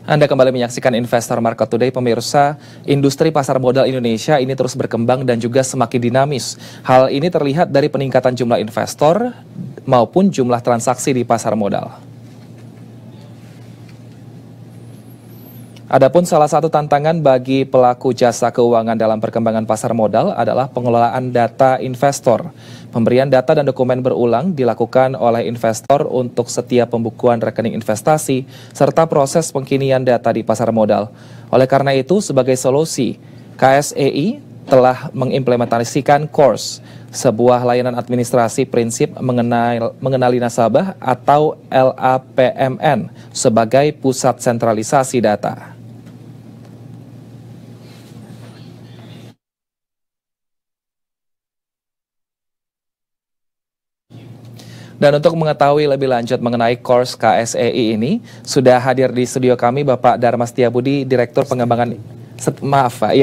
Anda kembali menyaksikan Investor Market Today, pemirsa. Industri pasar modal Indonesia ini terus berkembang dan juga semakin dinamis. Hal ini terlihat dari peningkatan jumlah investor maupun jumlah transaksi di pasar modal. Adapun salah satu tantangan bagi pelaku jasa keuangan dalam perkembangan pasar modal adalah pengelolaan data investor. Pemberian data dan dokumen berulang dilakukan oleh investor untuk setiap pembukuan rekening investasi serta proses pengkinian data di pasar modal. Oleh karena itu, sebagai solusi, KSEI telah mengimplementasikan CORS, sebuah layanan administrasi prinsip mengenali nasabah atau LAPMN sebagai pusat sentralisasi data. Dan untuk mengetahui lebih lanjut mengenai CORS KSEI ini, sudah hadir di studio kami Bapak Dharma Setiabudi, Direktur Pengembangan,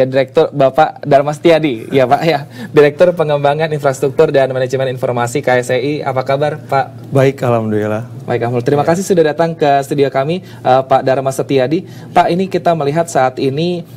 Direktur Bapak Dharma Setiadi, ya Pak ya, Direktur Pengembangan Infrastruktur dan Manajemen Informasi KSEI. Apa kabar Pak? Baik, alhamdulillah. Baik, alhamdulillah. Terima kasih sudah datang ke studio kami, Pak Dharma Setiadi. Pak, ini kita melihat saat ini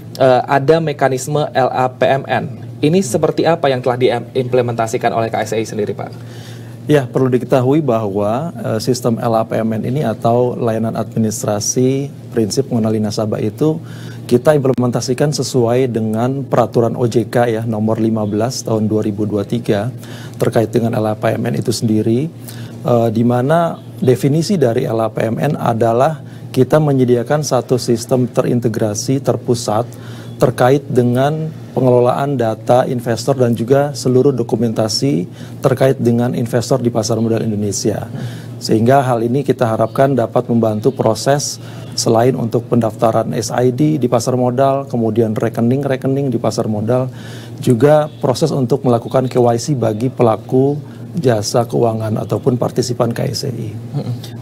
ada mekanisme LAPMN. Ini seperti apa yang telah diimplementasikan oleh KSEI sendiri, Pak? Ya, perlu diketahui bahwa sistem LAPMN ini atau layanan administrasi prinsip mengenali nasabah itu kita implementasikan sesuai dengan peraturan OJK ya nomor 15 tahun 2023 terkait dengan LAPMN itu sendiri, di mana definisi dari LAPMN adalah kita menyediakan satu sistem terintegrasi terpusat terkait dengan pengelolaan data investor dan juga seluruh dokumentasi terkait dengan investor di pasar modal Indonesia. Sehingga hal ini kita harapkan dapat membantu proses selain untuk pendaftaran SID di pasar modal, kemudian rekening-rekening di pasar modal, juga proses untuk melakukan KYC bagi pelaku jasa keuangan ataupun partisipan KSEI.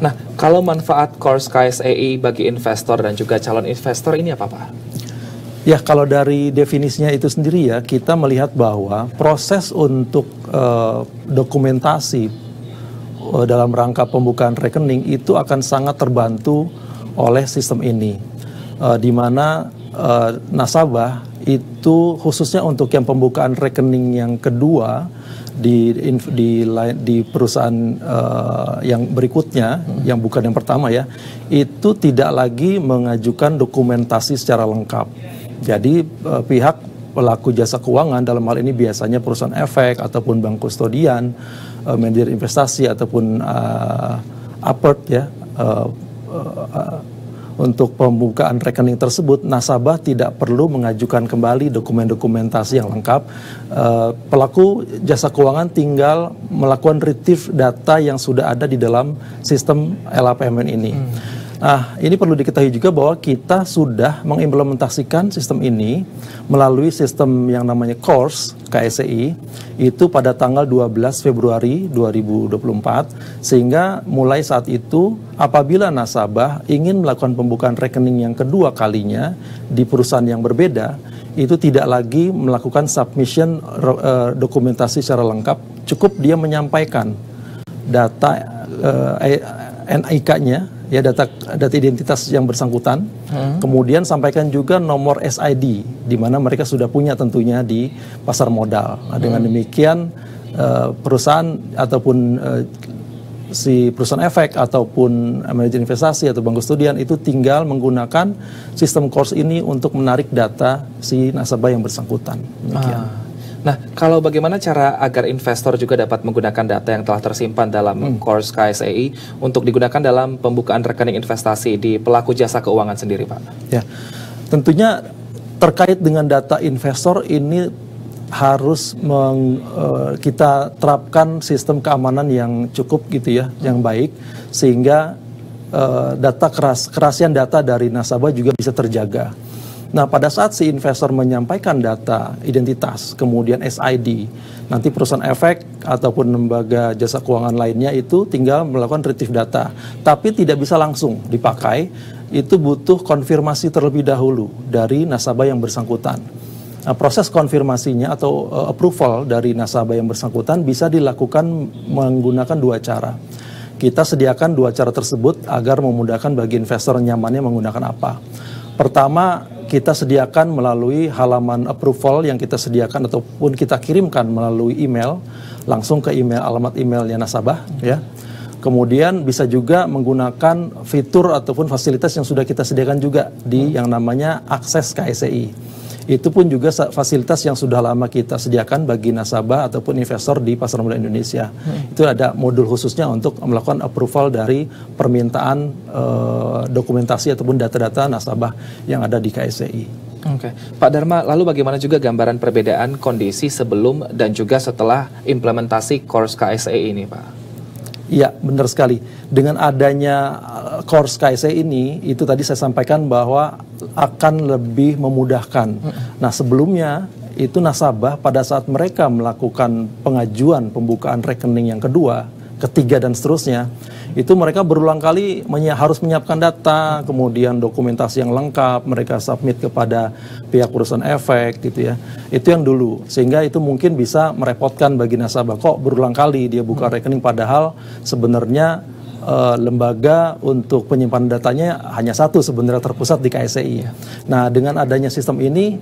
Nah, kalau manfaat CORS KSEI bagi investor dan juga calon investor ini apa Pak? Ya, kalau dari definisinya itu sendiri ya, kita melihat bahwa proses untuk dokumentasi dalam rangka pembukaan rekening itu akan sangat terbantu oleh sistem ini. Di mana nasabah itu khususnya untuk yang pembukaan rekening yang kedua di perusahaan yang berikutnya, yang bukan yang pertama ya, itu tidak lagi mengajukan dokumentasi secara lengkap. Jadi pihak pelaku jasa keuangan dalam hal ini biasanya perusahaan efek ataupun bank kustodian, manajer investasi ataupun Upward ya, untuk pembukaan rekening tersebut nasabah tidak perlu mengajukan kembali dokumen-dokumentasi yang lengkap. Pelaku jasa keuangan tinggal melakukan retrieve data yang sudah ada di dalam sistem LAPMN ini. Nah, ini perlu diketahui juga bahwa kita sudah mengimplementasikan sistem ini melalui sistem yang namanya CORS KSEI itu pada tanggal 12 Februari 2024, sehingga mulai saat itu apabila nasabah ingin melakukan pembukaan rekening yang kedua kalinya di perusahaan yang berbeda, itu tidak lagi melakukan submission dokumentasi secara lengkap, cukup dia menyampaikan data NIK-nya, ya data identitas yang bersangkutan, kemudian sampaikan juga nomor SID, di mana mereka sudah punya tentunya di pasar modal. Nah, dengan demikian perusahaan ataupun si perusahaan efek ataupun manajer investasi atau bank kustodian itu tinggal menggunakan sistem CORS ini untuk menarik data si nasabah yang bersangkutan. Demikian. Nah, kalau bagaimana cara agar investor juga dapat menggunakan data yang telah tersimpan dalam CORS KSEI untuk digunakan dalam pembukaan rekening investasi di pelaku jasa keuangan sendiri, Pak? Ya, tentunya terkait dengan data investor ini harus kita terapkan sistem keamanan yang cukup gitu ya, yang baik, sehingga kerahasiaan data dari nasabah juga bisa terjaga. Nah, pada saat si investor menyampaikan data identitas, kemudian SID, nanti perusahaan efek ataupun lembaga jasa keuangan lainnya itu tinggal melakukan retrieve data. Tapi tidak bisa langsung dipakai, itu butuh konfirmasi terlebih dahulu dari nasabah yang bersangkutan. Nah, proses konfirmasinya atau approval dari nasabah yang bersangkutan bisa dilakukan menggunakan dua cara. Kita sediakan dua cara tersebut agar memudahkan bagi investor nyamannya menggunakan apa. Pertama, kita sediakan melalui halaman approval yang kita sediakan ataupun kita kirimkan melalui email, langsung ke alamat emailnya nasabah, ya. Kemudian bisa juga menggunakan fitur ataupun fasilitas yang sudah kita sediakan juga di yang namanya akses KSEI. Itu pun juga fasilitas yang sudah lama kita sediakan bagi nasabah ataupun investor di pasar modal Indonesia. Itu ada modul khususnya untuk melakukan approval dari permintaan dokumentasi ataupun data-data nasabah yang ada di KSEI. Oke, Pak Dharma, lalu bagaimana juga gambaran perbedaan kondisi sebelum dan juga setelah implementasi Kors KSEI ini, Pak? Iya, benar sekali. Dengan adanya Kors KSEI ini, itu tadi saya sampaikan bahwa akan lebih memudahkan. Nah, sebelumnya itu nasabah pada saat mereka melakukan pengajuan pembukaan rekening yang kedua, ketiga dan seterusnya, itu mereka berulang kali harus menyiapkan data, kemudian dokumentasi yang lengkap, mereka submit kepada pihak perusahaan efek gitu ya. Itu yang dulu, sehingga itu mungkin bisa merepotkan bagi nasabah. Kok berulang kali dia buka rekening padahal sebenarnya lembaga untuk penyimpanan datanya hanya satu sebenarnya terpusat di KSEI. Nah, dengan adanya sistem ini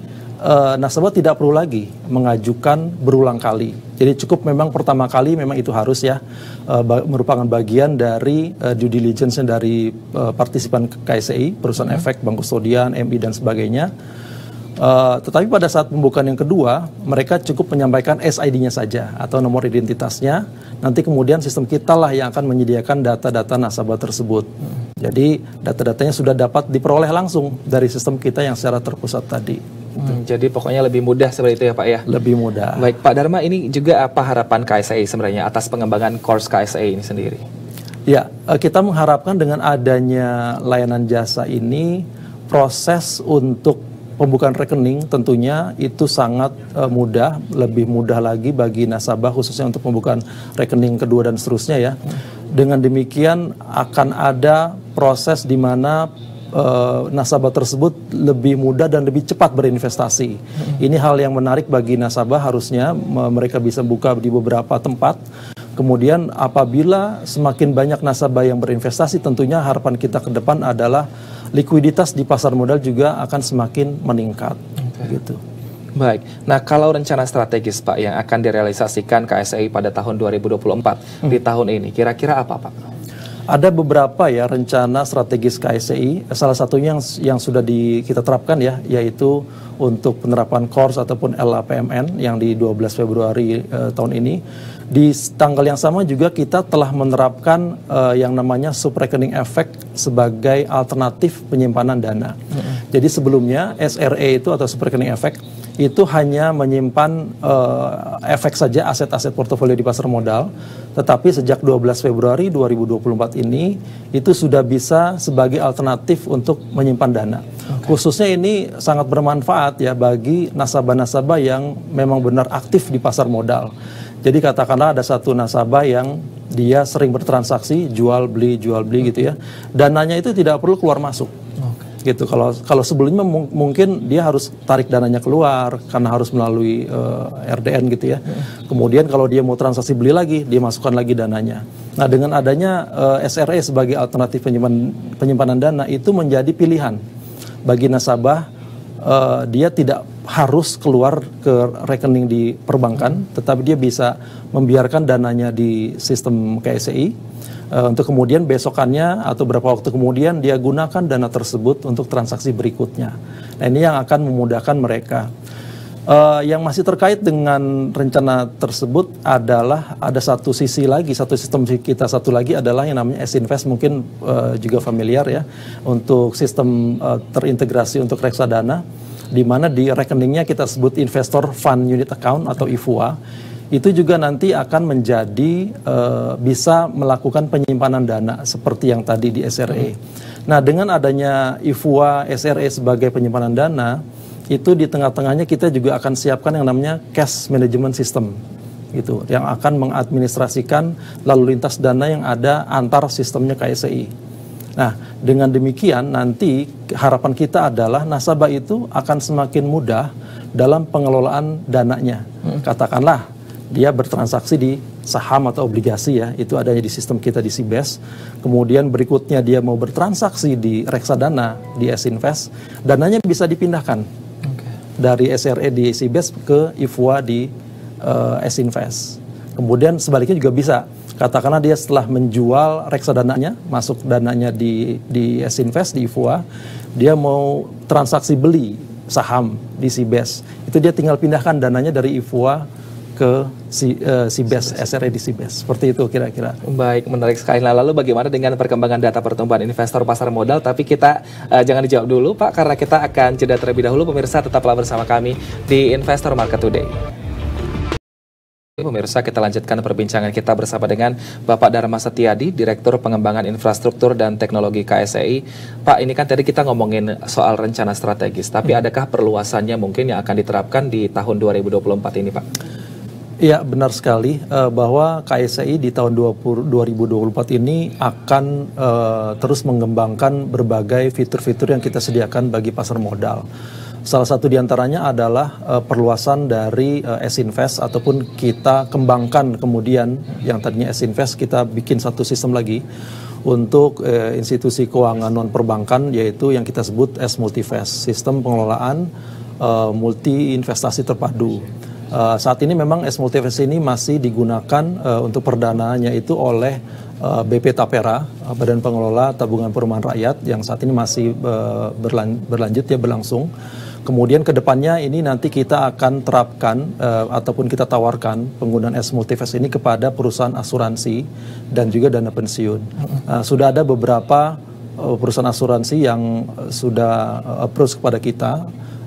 nasabah tidak perlu lagi mengajukan berulang kali. Jadi cukup memang pertama kali memang itu harus ya merupakan bagian dari due diligence dari partisipan KSEI, perusahaan efek, bank kustodian, MI dan sebagainya. Tetapi pada saat pembukaan yang kedua, mereka cukup menyampaikan SID-nya saja atau nomor identitasnya. Nanti kemudian sistem kita lah yang akan menyediakan data-data nasabah tersebut. Jadi data-datanya sudah dapat diperoleh langsung dari sistem kita yang secara terpusat tadi. Jadi pokoknya lebih mudah seperti itu ya Pak ya? Lebih mudah. Baik Pak Dharma, ini juga apa harapan KSEI sebenarnya atas pengembangan Kors KSEI ini sendiri? Ya, kita mengharapkan dengan adanya layanan jasa ini, proses untuk pembukaan rekening tentunya itu sangat mudah, lebih mudah lagi bagi nasabah khususnya untuk pembukaan rekening kedua dan seterusnya ya. Dengan demikian akan ada proses di mana nasabah tersebut lebih mudah dan lebih cepat berinvestasi. Ini hal yang menarik bagi nasabah, harusnya mereka bisa buka di beberapa tempat. Kemudian apabila semakin banyak nasabah yang berinvestasi, tentunya harapan kita ke depan adalah likuiditas di pasar modal juga akan semakin meningkat. Gitu. Baik, nah kalau rencana strategis Pak yang akan direalisasikan KSEI pada tahun 2024 di tahun ini, kira-kira apa Pak? Ada beberapa ya rencana strategis KSEI, salah satunya yang sudah kita terapkan ya, yaitu untuk penerapan Kors ataupun LAPMN yang di 12 Februari tahun ini. Di tanggal yang sama juga kita telah menerapkan yang namanya subrekening efek sebagai alternatif penyimpanan dana. Jadi sebelumnya SRE itu atau subrekening efek itu hanya menyimpan efek saja aset-aset portofolio di pasar modal, tetapi sejak 12 Februari 2024 ini itu sudah bisa sebagai alternatif untuk menyimpan dana. Khususnya ini sangat bermanfaat ya bagi nasabah-nasabah yang memang benar aktif di pasar modal. Jadi katakanlah ada satu nasabah yang dia sering bertransaksi jual beli gitu ya, dananya itu tidak perlu keluar masuk. Gitu. Kalau sebelumnya mungkin dia harus tarik dananya keluar karena harus melalui RDN gitu ya. Kemudian kalau dia mau transaksi beli lagi, dia masukkan lagi dananya. Nah, dengan adanya SRE sebagai alternatif penyimpanan dana itu menjadi pilihan bagi nasabah. Dia tidak harus keluar ke rekening di perbankan, tetapi dia bisa membiarkan dananya di sistem KSEI untuk kemudian besokannya atau beberapa waktu kemudian dia gunakan dana tersebut untuk transaksi berikutnya. Nah, ini yang akan memudahkan mereka. Yang masih terkait dengan rencana tersebut adalah ada satu sisi lagi, satu sistem kita satu lagi adalah yang namanya S-Invest, mungkin juga familiar ya, untuk sistem terintegrasi untuk reksadana, di mana di rekeningnya kita sebut Investor Fund Unit Account atau IFUA. Itu juga nanti akan menjadi bisa melakukan penyimpanan dana seperti yang tadi di SRE. Nah, dengan adanya IFUA SRE sebagai penyimpanan dana, itu di tengah-tengahnya kita juga akan siapkan yang namanya cash management system gitu, yang akan mengadministrasikan lalu lintas dana yang ada antar sistemnya KSEI. Nah, dengan demikian nanti harapan kita adalah nasabah itu akan semakin mudah dalam pengelolaan dananya. Katakanlah dia bertransaksi di saham atau obligasi ya, itu adanya di sistem kita di CBES. Kemudian berikutnya dia mau bertransaksi di reksadana di S-Invest, dananya bisa dipindahkan dari SRE di CBES ke IFWA di S-Invest. Kemudian sebaliknya juga bisa. Katakanlah dia setelah menjual reksadananya, masuk dananya di S-Invest, di IFWA, dia mau transaksi beli saham di CBES. Itu dia tinggal pindahkan dananya dari IFWA ke CBES, SRE di CBES. Seperti itu kira-kira. Baik, menarik sekali. Nah, lalu bagaimana dengan perkembangan data pertumbuhan investor pasar modal? Tapi kita jangan dijawab dulu, Pak, karena kita akan jeda terlebih dahulu. Pemirsa, tetaplah bersama kami di Investor Market Today. Pemirsa, kita lanjutkan perbincangan kita bersama dengan Bapak Dharma Setiadi, Direktur Pengembangan Infrastruktur dan Teknologi KSEI. Pak, ini kan tadi kita ngomongin soal rencana strategis, tapi adakah perluasannya mungkin yang akan diterapkan di tahun 2024 ini, Pak? Iya, benar sekali bahwa KSEI di tahun 2024 ini akan terus mengembangkan berbagai fitur-fitur yang kita sediakan bagi pasar modal. Salah satu diantaranya adalah perluasan dari S-Invest, ataupun kita kembangkan kemudian yang tadinya S-Invest kita bikin satu sistem lagi untuk institusi keuangan non perbankan, yaitu yang kita sebut S-Multivest, sistem pengelolaan multi investasi terpadu. Saat ini memang S-Multivest ini masih digunakan untuk perdanaannya itu oleh BP Tapera, Badan Pengelola Tabungan Perumahan Rakyat, yang saat ini masih berlanjut ya, berlangsung. Kemudian ke depannya ini nanti kita akan terapkan ataupun kita tawarkan penggunaan S-Multivest ini kepada perusahaan asuransi dan juga dana pensiun. Sudah ada beberapa perusahaan asuransi yang sudah approach kepada kita,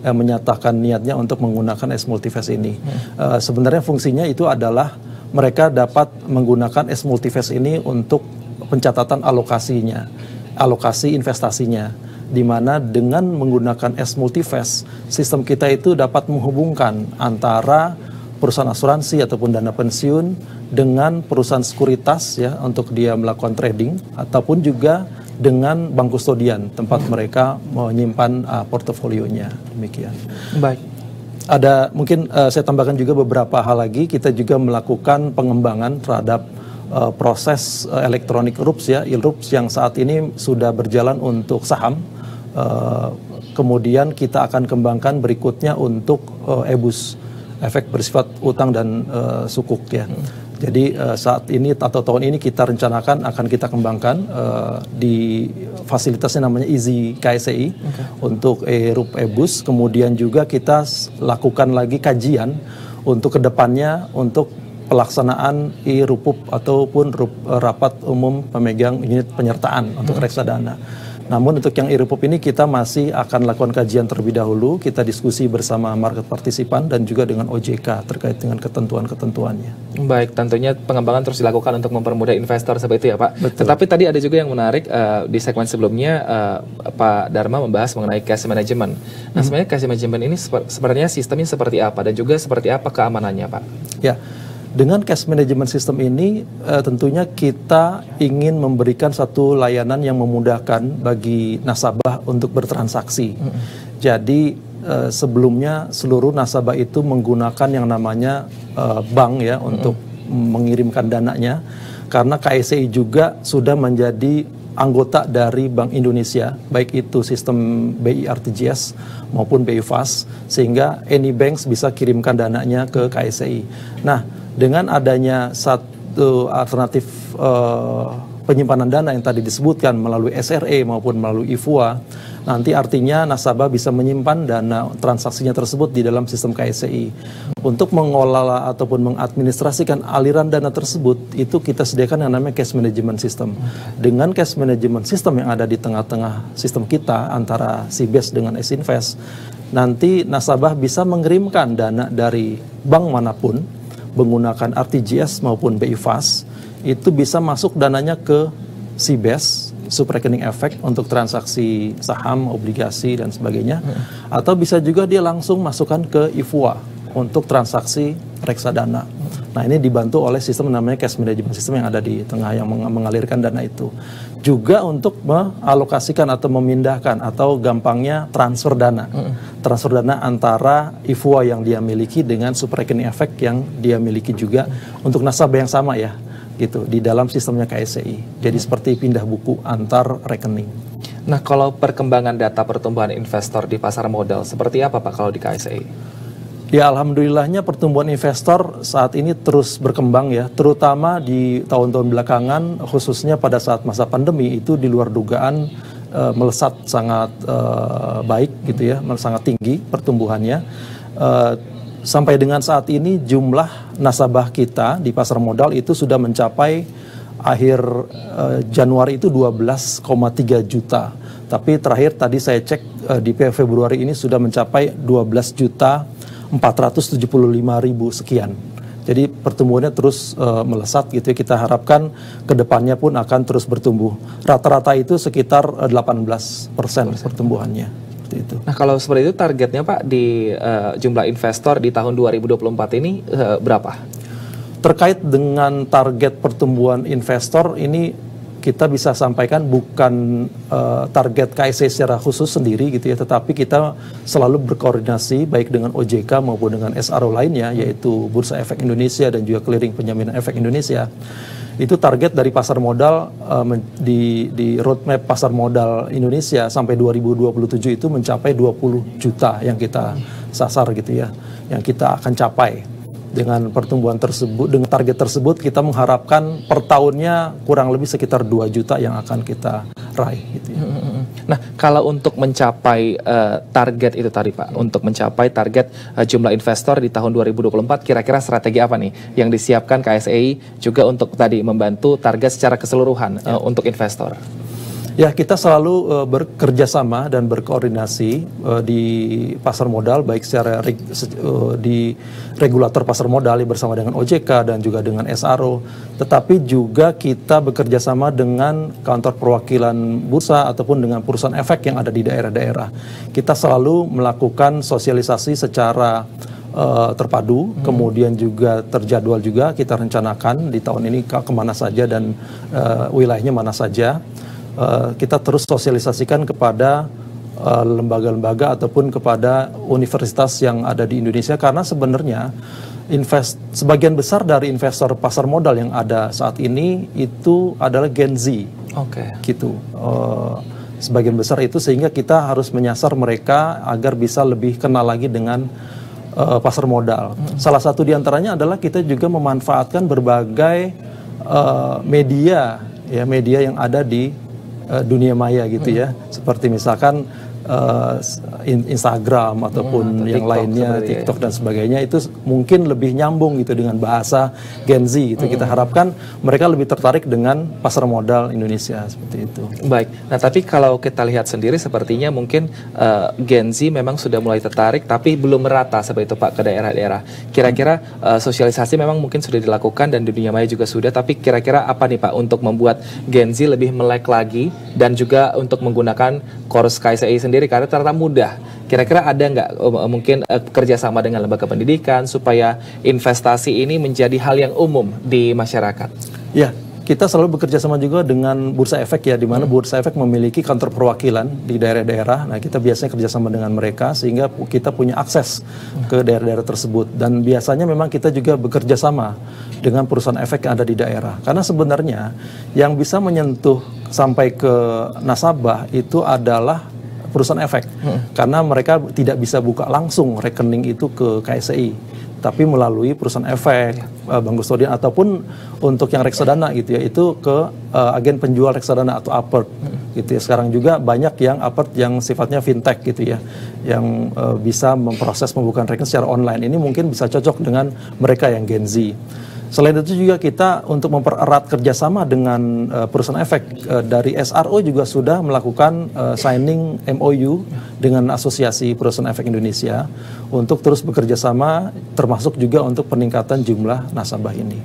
yang menyatakan niatnya untuk menggunakan S-Multivest ini. Sebenarnya fungsinya itu adalah mereka dapat menggunakan S-Multivest ini untuk pencatatan alokasinya, alokasi investasinya, di mana dengan menggunakan S-Multivest, sistem kita itu dapat menghubungkan antara perusahaan asuransi ataupun dana pensiun dengan perusahaan sekuritas ya, untuk dia melakukan trading, ataupun juga dengan bank kustodian tempat mereka menyimpan portofolionya. Demikian. Baik. Ada mungkin saya tambahkan juga beberapa hal lagi. Kita juga melakukan pengembangan terhadap proses elektronik RUPS ya, ILRUPS, yang saat ini sudah berjalan untuk saham. Kemudian kita akan kembangkan berikutnya untuk EBUS, efek bersifat utang dan sukuk ya. Jadi saat ini atau tahun ini kita rencanakan akan kita kembangkan di fasilitasnya namanya Easy KSEI untuk RUP EBUS. Kemudian juga kita lakukan lagi kajian untuk kedepannya untuk pelaksanaan IRUPUP ataupun rapat umum pemegang unit penyertaan untuk reksadana. Namun untuk yang IRUPUP ini kita masih akan lakukan kajian terlebih dahulu, kita diskusi bersama market partisipan dan juga dengan OJK terkait dengan ketentuan-ketentuannya. Baik, tentunya pengembangan terus dilakukan untuk mempermudah investor seperti itu ya Pak. Betul. Tetapi tadi ada juga yang menarik di segmen sebelumnya Pak Dharma membahas mengenai cash management. Nah sebenarnya cash management ini sebenarnya sistemnya seperti apa dan juga seperti apa keamanannya Pak? Ya. Dengan cash management system ini tentunya kita ingin memberikan satu layanan yang memudahkan bagi nasabah untuk bertransaksi. Jadi sebelumnya seluruh nasabah itu menggunakan yang namanya bank ya untuk mengirimkan dananya, karena KSEI juga sudah menjadi anggota dari Bank Indonesia, baik itu sistem BI RTGS maupun BI Fast, sehingga any banks bisa kirimkan dananya ke KSEI. Nah, dengan adanya satu alternatif penyimpanan dana yang tadi disebutkan melalui SRE maupun melalui IFWA, nanti artinya nasabah bisa menyimpan dana transaksinya tersebut di dalam sistem KSEI. Untuk mengelola ataupun mengadministrasikan aliran dana tersebut, itu kita sediakan yang namanya cash management system. Dengan cash management system yang ada di tengah-tengah sistem kita antara CBES dengan S-Invest, nanti nasabah bisa mengirimkan dana dari bank manapun menggunakan RTGS maupun BI Fast, itu bisa masuk dananya ke CBES, subrekening efek untuk transaksi saham, obligasi, dan sebagainya. Atau bisa juga dia langsung masukkan ke IFWA untuk transaksi reksadana. Nah, ini dibantu oleh sistem namanya cash management system yang ada di tengah yang mengalirkan dana itu. Juga untuk mengalokasikan atau memindahkan atau gampangnya transfer dana. Transfer dana antara IFUA yang dia miliki dengan super rekening efek yang dia miliki juga untuk nasabah yang sama ya, gitu, di dalam sistemnya KSEI. Jadi seperti pindah buku antar rekening. Nah, kalau perkembangan data pertumbuhan investor di pasar modal, seperti apa Pak kalau di KSEI? Ya, alhamdulillahnya pertumbuhan investor saat ini terus berkembang ya, terutama di tahun-tahun belakangan, khususnya pada saat masa pandemi itu di luar dugaan melesat sangat baik gitu ya, sangat tinggi pertumbuhannya. Sampai dengan saat ini jumlah nasabah kita di pasar modal itu sudah mencapai akhir Januari itu 12,3 juta. Tapi terakhir tadi saya cek di Februari ini sudah mencapai 12.475.000 sekian. Jadi pertumbuhannya terus melesat gitu ya. Kita harapkan kedepannya pun akan terus bertumbuh. Rata-rata itu sekitar 18% pertumbuhannya. Seperti itu. Nah, kalau seperti itu targetnya Pak di jumlah investor di tahun 2024 ini berapa? Terkait dengan target pertumbuhan investor ini kita bisa sampaikan bukan target KSEI secara khusus sendiri gitu ya, tetapi kita selalu berkoordinasi baik dengan OJK maupun dengan SRO lainnya, yaitu Bursa Efek Indonesia dan juga Clearing Penjaminan Efek Indonesia. Itu target dari pasar modal di roadmap pasar modal Indonesia sampai 2027 itu mencapai 20 juta yang kita sasar gitu ya, yang kita akan capai. Dengan pertumbuhan tersebut, dengan target tersebut kita mengharapkan per tahunnya kurang lebih sekitar 2 juta yang akan kita raih gitu ya. Nah, kalau untuk mencapai target itu tadi Pak, untuk mencapai target jumlah investor di tahun 2024, kira-kira strategi apa nih yang disiapkan KSEI juga untuk tadi membantu target secara keseluruhan untuk investor? Ya, kita selalu bekerja sama dan berkoordinasi di pasar modal, baik secara di regulator pasar modal bersama dengan OJK dan juga dengan SRO, tetapi juga kita bekerja sama dengan kantor perwakilan bursa ataupun dengan perusahaan efek yang ada di daerah-daerah. Kita selalu melakukan sosialisasi secara terpadu, kemudian juga terjadwal juga kita rencanakan di tahun ini kemana saja dan wilayahnya mana saja. Kita terus sosialisasikan kepada lembaga-lembaga ataupun kepada universitas yang ada di Indonesia, karena sebenarnya sebagian besar dari investor pasar modal yang ada saat ini itu adalah Gen Z, gitu. Sebagian besar itu, sehingga kita harus menyasar mereka agar bisa lebih kenal lagi dengan pasar modal. Salah satu diantaranya adalah kita juga memanfaatkan berbagai media yang ada di dunia maya gitu ya, seperti misalkan Instagram ataupun yang lainnya, TikTok dan sebagainya, itu mungkin lebih nyambung gitu dengan bahasa Gen Z gitu. Kita harapkan mereka lebih tertarik dengan pasar modal Indonesia seperti itu. Baik, nah tapi kalau kita lihat sendiri sepertinya mungkin Gen Z memang sudah mulai tertarik, tapi belum merata seperti itu Pak ke daerah-daerah. Kira-kira sosialisasi memang mungkin sudah dilakukan dan di dunia maya juga sudah, tapi kira-kira apa nih Pak untuk membuat Gen Z lebih melek lagi dan juga untuk menggunakan Chorus KSEI sendiri, karena ternyata mudah. Kira-kira ada nggak mungkin kerjasama dengan lembaga pendidikan supaya investasi ini menjadi hal yang umum di masyarakat? Ya, kita selalu bekerja sama juga dengan Bursa Efek ya, di mana Bursa Efek memiliki kantor perwakilan di daerah-daerah. Nah, kita biasanya kerjasama dengan mereka sehingga kita punya akses ke daerah-daerah tersebut. Dan biasanya memang kita juga bekerja sama dengan perusahaan efek yang ada di daerah. Karena sebenarnya yang bisa menyentuh sampai ke nasabah itu adalah perusahaan efek, karena mereka tidak bisa buka langsung rekening itu ke KSEI, tapi melalui perusahaan efek, bank kustodian ataupun untuk yang reksadana gitu ya, itu ke agen penjual reksadana atau Apert gitu ya. Sekarang juga banyak yang Apert yang sifatnya fintech gitu ya, yang bisa memproses pembukaan rekening secara online. Ini mungkin bisa cocok dengan mereka yang Gen Z. Selain itu juga kita untuk mempererat kerjasama dengan perusahaan efek dari SRO juga sudah melakukan signing MOU dengan Asosiasi Perusahaan Efek Indonesia untuk terus bekerja sama, termasuk juga untuk peningkatan jumlah nasabah ini.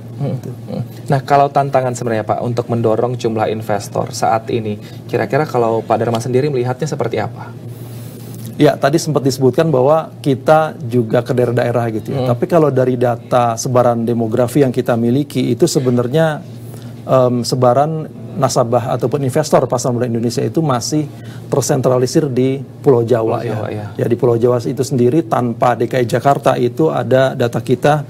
Nah, kalau tantangan sebenarnya Pak untuk mendorong jumlah investor saat ini, kira-kira kalau Pak Darman sendiri melihatnya seperti apa? Ya, tadi sempat disebutkan bahwa kita juga ke daerah-daerah gitu ya. Tapi kalau dari data sebaran demografi yang kita miliki itu sebenarnya sebaran nasabah ataupun investor pasar modal Indonesia itu masih tersentralisir di Pulau Jawa, ya. Ya, di Pulau Jawa itu sendiri tanpa DKI Jakarta itu ada data kita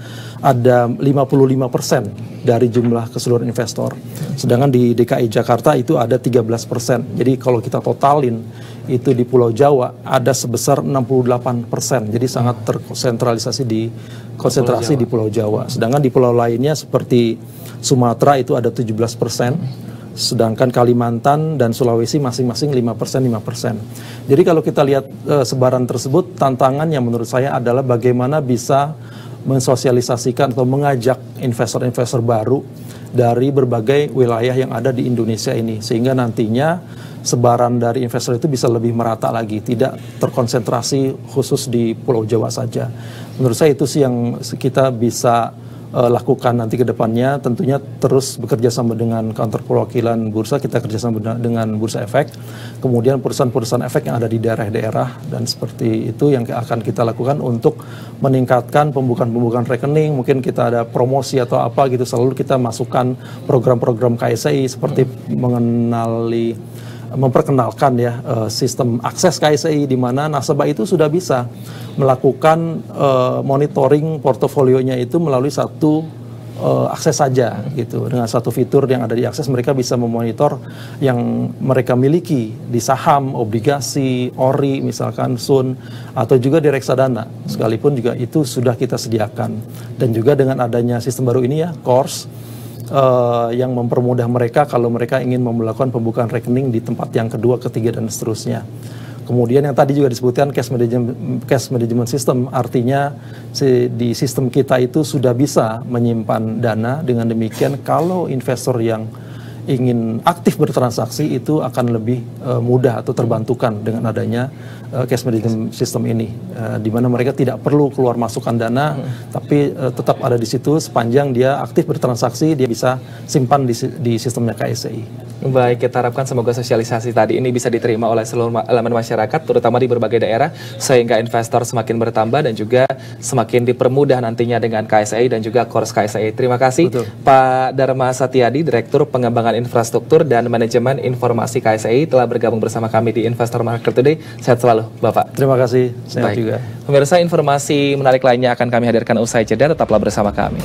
ada 55% dari jumlah keseluruhan investor. Sedangkan di DKI Jakarta itu ada 13%. Jadi kalau kita totalin itu di Pulau Jawa ada sebesar 68%. Jadi sangat terkonsentralisasi di konsentrasi di Pulau Jawa. Sedangkan di pulau lainnya seperti Sumatera itu ada 17%. Sedangkan Kalimantan dan Sulawesi masing-masing 5%. Jadi kalau kita lihat sebaran tersebut, tantangan yang menurut saya adalah bagaimana bisa mensosialisasikan atau mengajak investor-investor baru dari berbagai wilayah yang ada di Indonesia ini. Sehingga nantinya sebaran dari investor itu bisa lebih merata lagi, tidak terkonsentrasi khusus di Pulau Jawa saja. Menurut saya itu sih yang kita bisa lakukan nanti ke depannya, tentunya terus bekerja sama dengan kantor perwakilan bursa, kita kerjasama dengan Bursa Efek, kemudian perusahaan-perusahaan efek yang ada di daerah-daerah, dan seperti itu yang akan kita lakukan untuk meningkatkan pembukaan rekening. Mungkin kita ada promosi atau apa gitu, selalu kita masukkan program-program KSEI seperti memperkenalkan ya sistem akses KSEI, di mana nasabah itu sudah bisa melakukan monitoring portofolionya itu melalui satu akses saja gitu. Dengan satu fitur yang ada di akses, mereka bisa memonitor yang mereka miliki di saham, obligasi, ori misalkan, sun, atau juga di reksadana. Sekalipun juga itu sudah kita sediakan. Dan juga dengan adanya sistem baru ini ya, Kors, yang mempermudah mereka kalau mereka ingin melakukan pembukaan rekening di tempat yang kedua, ketiga, dan seterusnya. Kemudian yang tadi juga disebutkan cash management system, artinya di sistem kita itu sudah bisa menyimpan dana. Dengan demikian kalau investor yang ingin aktif bertransaksi itu akan lebih mudah atau terbantukan dengan adanya cash management system ini, di mana mereka tidak perlu keluar masukkan dana, tapi tetap ada di situ sepanjang dia aktif bertransaksi, dia bisa simpan di sistemnya KSEI. Baik, kita harapkan semoga sosialisasi tadi ini bisa diterima oleh seluruh elemen masyarakat, terutama di berbagai daerah, sehingga investor semakin bertambah dan juga semakin dipermudah nantinya dengan KSEI dan juga Kors KSEI. Terima kasih. Betul. Pak Dharma Satyadi, Direktur Pengembangan Infrastruktur dan Manajemen Informasi KSEI, telah bergabung bersama kami di Investor Market Today. Sehat selalu, Bapak. Terima kasih. Sehat juga. Pemirsa, informasi menarik lainnya akan kami hadirkan usai jeda. Tetaplah bersama kami.